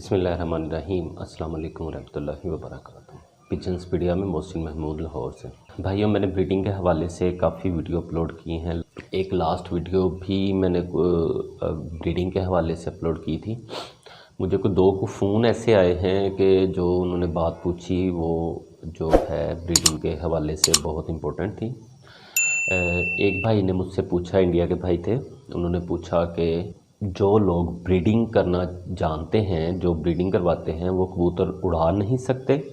बिस्मिल्लाहिर्रहमानिर्रहीम। अस्सलाम वालेकुम रहमतुल्लाहि व बरकातहू। पिजन्स पीडिया में मोहसिन महमूद लाहौर से। भाइयों, मैंने ब्रीडिंग के हवाले से काफ़ी वीडियो अपलोड की हैं। एक लास्ट वीडियो भी मैंने ब्रीडिंग के हवाले से अपलोड की थी। मुझे कोई दो फ़ोन ऐसे आए हैं कि जो उन्होंने बात पूछी वो जो है ब्रीडिंग के हवाले से बहुत इम्पोर्टेंट थी। एक भाई ने मुझसे पूछा, इंडिया के भाई थे, उन्होंने पूछा कि जो लोग ब्रीडिंग करना जानते हैं, जो ब्रीडिंग करवाते हैं, वो कबूतर उड़ा नहीं सकते,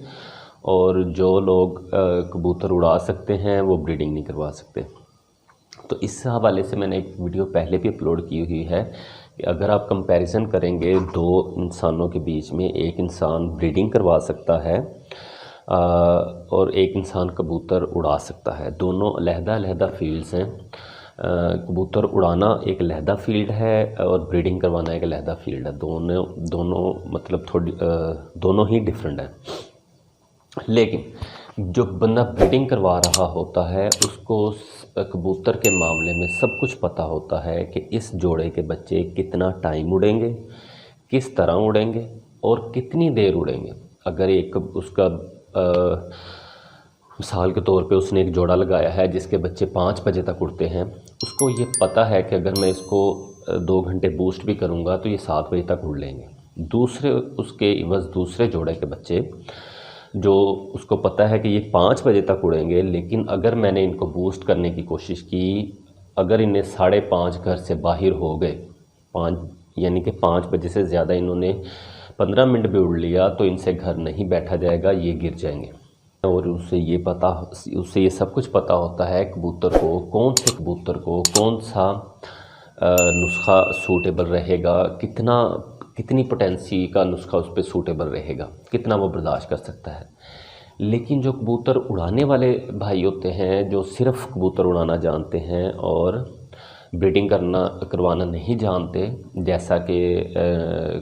और जो लोग कबूतर उड़ा सकते हैं वो ब्रीडिंग नहीं करवा सकते। तो इस हवाले से मैंने एक वीडियो पहले भी अपलोड की हुई है कि अगर आप कंपैरिजन करेंगे दो इंसानों के बीच में, एक इंसान ब्रीडिंग करवा सकता है और एक इंसान कबूतर उड़ा सकता है। दोनों अलहदा फील्ड्स हैं। कबूतर उड़ाना एक अलहदा फील्ड है और ब्रीडिंग करवाना एक अलहदा फील्ड है। दोनों मतलब दोनों ही डिफरेंट हैं। लेकिन जो बंदा ब्रीडिंग करवा रहा होता है उसको कबूतर के मामले में सब कुछ पता होता है कि इस जोड़े के बच्चे कितना टाइम उड़ेंगे, किस तरह उड़ेंगे और कितनी देर उड़ेंगे। अगर एक उसका मिसाल के तौर पे उसने एक जोड़ा लगाया है जिसके बच्चे 5 बजे तक उड़ते हैं, उसको ये पता है कि अगर मैं इसको 2 घंटे बूस्ट भी करूँगा तो ये 7 बजे तक उड़ लेंगे। दूसरे जोड़े के बच्चे जो उसको पता है कि ये 5 बजे तक उड़ेंगे, लेकिन अगर मैंने इनको बूस्ट करने की कोशिश की, अगर इन्हें 5:30 घर से बाहर हो गए, 5 यानी कि 5 बजे से ज़्यादा इन्होंने 15 मिनट भी उड़ लिया, तो इनसे घर नहीं बैठा जाएगा, ये गिर जाएंगे। और उससे ये सब कुछ पता होता है कबूतर को, कौन से कबूतर को कौन सा नुस्खा सूटेबल रहेगा, कितनी पोटेंसी का नुस्खा उस पर सूटेबल रहेगा, कितना वो बर्दाश्त कर सकता है। लेकिन जो कबूतर उड़ाने वाले भाई होते हैं, जो सिर्फ कबूतर उड़ाना जानते हैं और ब्रीडिंग करवाना नहीं जानते, जैसा कि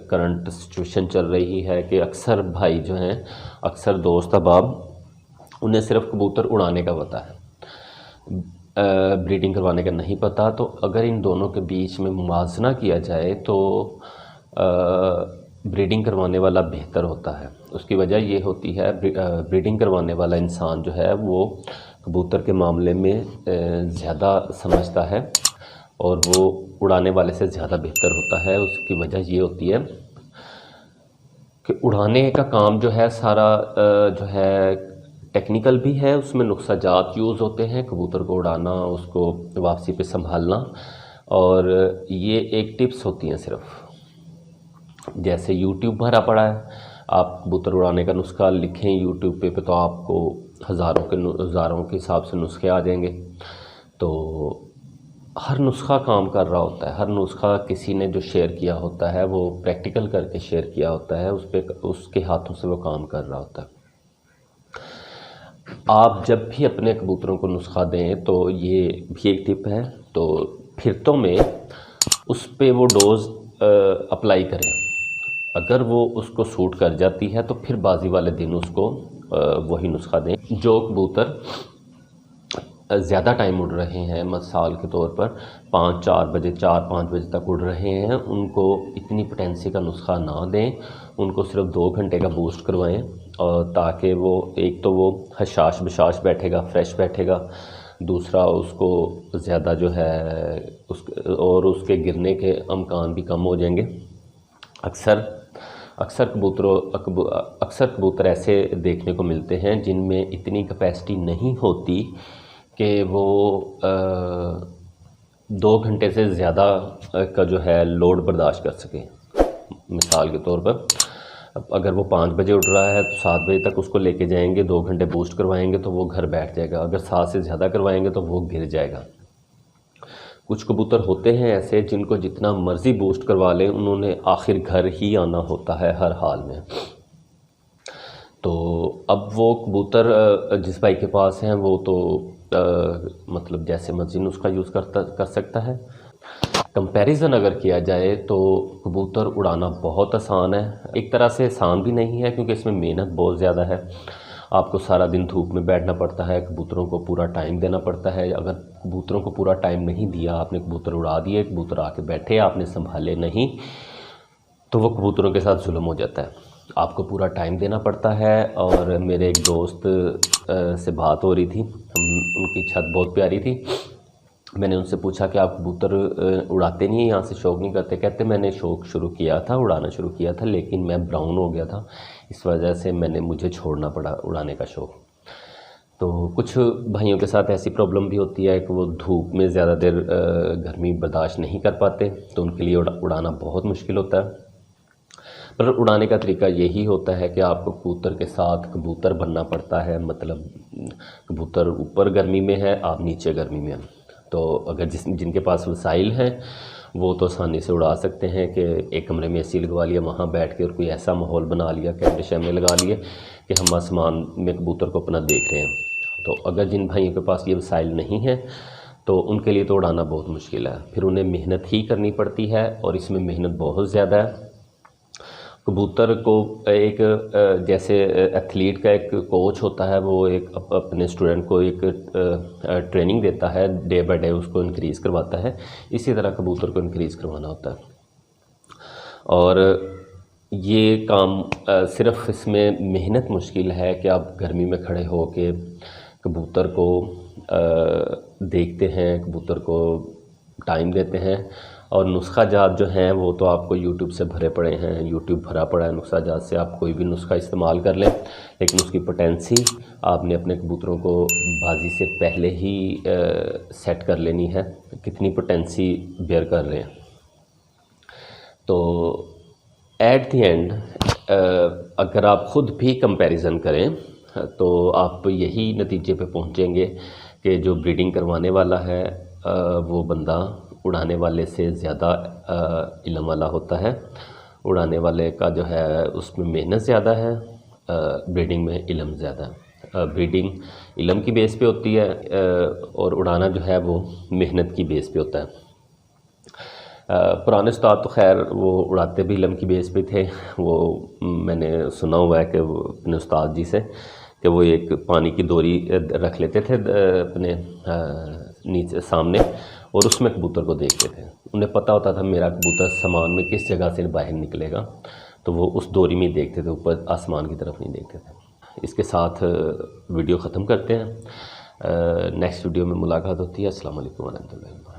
करंट सिचुएशन चल रही है कि अक्सर भाई जो हैं, अक्सर दोस्त अहबाब, उन्हें सिर्फ कबूतर उड़ाने का पता है, ब्रीडिंग करवाने का नहीं पता। तो अगर इन दोनों के बीच में मुवाज़ना किया जाए तो ब्रीडिंग करवाने वाला बेहतर होता है। उसकी वजह ये होती है, ब्रीडिंग करवाने वाला इंसान जो है वो कबूतर के मामले में ज़्यादा समझता है और वो उड़ाने वाले से ज़्यादा बेहतर होता है। उसकी वजह ये होती है कि उड़ाने का काम जो है सारा जो है टेक्निकल भी है, उसमें नुक्साजात यूज़ होते हैं, कबूतर को उड़ाना, उसको वापसी पे संभालना, और ये एक टिप्स होती हैं सिर्फ। जैसे यूट्यूब भरा पड़ा है, आप कबूतर उड़ाने का नुस्खा लिखें यूट्यूब पे तो आपको हज़ारों के हिसाब से नुस्खे आ जाएंगे। तो हर नुस्खा काम कर रहा होता है, हर नुस्खा किसी ने जो शेयर किया होता है वो प्रैक्टिकल करके शेयर किया होता है, उसके हाथों से वो काम कर रहा होता है। आप जब भी अपने कबूतरों को नुस्खा दें तो ये भी एक टिप है, तो फिरतों में उस पे वो डोज़ अप्लाई करें। अगर वो उसको सूट कर जाती है तो फिर बाजी वाले दिन उसको वही नुस्खा दें। जो कबूतर ज़्यादा टाइम उड़ रहे हैं, मिसाल के तौर पर 4-5 बजे तक उड़ रहे हैं, उनको इतनी पोटेंसी का नुस्खा ना दें, उनको सिर्फ 2 घंटे का बूस्ट करवाएं, और ताकि वो एक तो वो हशाश बशाश बैठेगा, फ्रेश बैठेगा, दूसरा उसको ज़्यादा जो है उसके गिरने के अमकान भी कम हो जाएंगे। अक्सर कबूतर ऐसे देखने को मिलते हैं जिनमें इतनी कैपेसिटी नहीं होती कि वो 2 घंटे से ज़्यादा का जो है लोड बर्दाश्त कर सकें। मिसाल के तौर पर अगर वो 5 बजे उड़ रहा है तो 7 बजे तक उसको लेके जाएंगे, 2 घंटे बूस्ट करवाएंगे तो वो घर बैठ जाएगा। अगर 7 से ज़्यादा करवाएंगे तो वो गिर जाएगा। कुछ कबूतर होते हैं ऐसे जिनको जितना मर्ज़ी बूस्ट करवा लें, उन्होंने आखिर घर ही आना होता है हर हाल में। तो अब वो कबूतर जिस भाई के पास हैं वो तो मतलब जैसे मर्जी उसका यूज़ कर सकता है। कंपैरिजन अगर किया जाए तो कबूतर उड़ाना बहुत आसान है, एक तरह से आसान भी नहीं है क्योंकि इसमें मेहनत बहुत ज़्यादा है। आपको सारा दिन धूप में बैठना पड़ता है, कबूतरों को पूरा टाइम देना पड़ता है। अगर कबूतरों को पूरा टाइम नहीं दिया, आपने कबूतर उड़ा दिए, कबूतर आके बैठे, आपने संभाले नहीं, تو وہ کبوتروں کے ساتھ ظلم ہو جاتا ہے، آپ کو پورا ٹائم دینا پڑتا ہے۔ اور میرے ایک دوست سے بات ہو رہی تھی، ان کی چھت بہت پیاری تھی، میں نے ان سے پوچھا کہ آپ کبوتر اڑاتے نہیں ہیں، یہاں سے شوق نہیں کرتے؟ کہتے میں نے شوق شروع کیا تھا، اڑانا شروع کیا تھا، لیکن میں براؤن ہو گیا تھا، اس وجہ سے مجھے چھوڑنا پڑا اڑانے کا شوق۔ تو کچھ بھائیوں کے ساتھ ایسی پرابلم بھی ہوتی ہے کہ وہ دھوپ میں زیادہ دیر گرمی برداشت نہیں کر پاتے، تو ان کے لیے اڑانا بہت مشکل ہوتا ہے۔ پر اڑانے کا طریقہ یہی ہوتا ہے کہ آپ کو کبوتر کے ساتھ کبوتر بننا پڑتا ہے، مطلب کبوتر اوپر گرمی میں ہے، آپ نیچے گرمی میں ہیں۔ تو اگر جن کے پاس وسائل ہیں وہ تو آسانی سے اڑا سکتے ہیں کہ ایک کمرے میں اے سی لگوا لیا، وہاں بیٹھ کے اور کوئی ایسا ماحول بنا لیا، کیمرے شیمرے لگا لیے کہ ہم آسمان میں کبوتر کو اپنا دیکھ رہے ہیں۔ تو اگر جن بھائیوں کے پاس یہ وسائل نہیں ہیں تو ان کے لیے تو اڑانا بہت مشکل ہے، پھر انہیں محنت ہی کرنی پڑتی ہے، اور اس میں محنت بہت زیادہ ہے۔ کبوتر کو ایک جیسے ایتھلیٹ کا ایک کوچ ہوتا ہے، وہ ایک اپنے اسٹوڈنٹ کو ایک ٹریننگ دیتا ہے، ڈے بائی ڈے اس کو انکریز کرواتا ہے، اسی طرح کبوتر کو انکریز کروانا ہوتا ہے۔ اور یہ کام صرف اس میں محنت مشکل ہے کہ آپ گرمی میں کھڑے ہو کے کبوتر کو دیکھتے ہیں، کبوتر کو ٹائم دیتے ہیں، اور نسخہ جات جو ہیں وہ تو آپ کو یوٹیوب سے بھرے پڑے ہیں، یوٹیوب بھرا پڑا ہے نسخہ جات سے، آپ کوئی بھی نسخہ استعمال کر لیں، لیکن اس کی پوٹینسی آپ نے اپنے کبوتروں کو بازی سے پہلے ہی سیٹ کر لینی ہے، کتنی پوٹینسی بیئر کر رہے ہیں۔ تو ایٹ دی اینڈ اگر آپ خود بھی کمپیریزن کریں تو آپ یہی نتیجے پہ پہنچیں گے کہ جو بریڈنگ کروانے والا ہے وہ بندہ اڑانے والے سے زیادہ علم والا ہوتا ہے، اڑانے والے کا جو ہے اس میں محنت زیادہ ہے، بریڈنگ میں علم زیادہ ہے۔ بریڈنگ علم کی بیس پہ ہوتی ہے اور اڑانا جو ہے وہ محنت کی بیس پہ ہوتا ہے۔ پرانے استاد تو خیر وہ اڑاتے بھی علم کی بیس پہ تھے، وہ میں نے سنا ہوا ہے کہ وہ اپنے استاد جی سے کہ وہ ایک پانی کی دوری رکھ لیتے تھے اپنے نیچے سامنے، اور اس میں کبوتر کو دیکھتے تھے، انہیں پتہ ہوتا تھا میرا کبوتر سامان میں کس جگہ سے باہر نکلے گا، تو وہ اس دوری میں دیکھتے تھے، اوپر آسمان کی طرف نہیں دیکھتے تھے۔ اس کے ساتھ ویڈیو ختم کرتے ہیں، نیکسٹ ویڈیو میں ملاقات ہوتی ہے۔ السلام علیکم ورحمۃ اللہ۔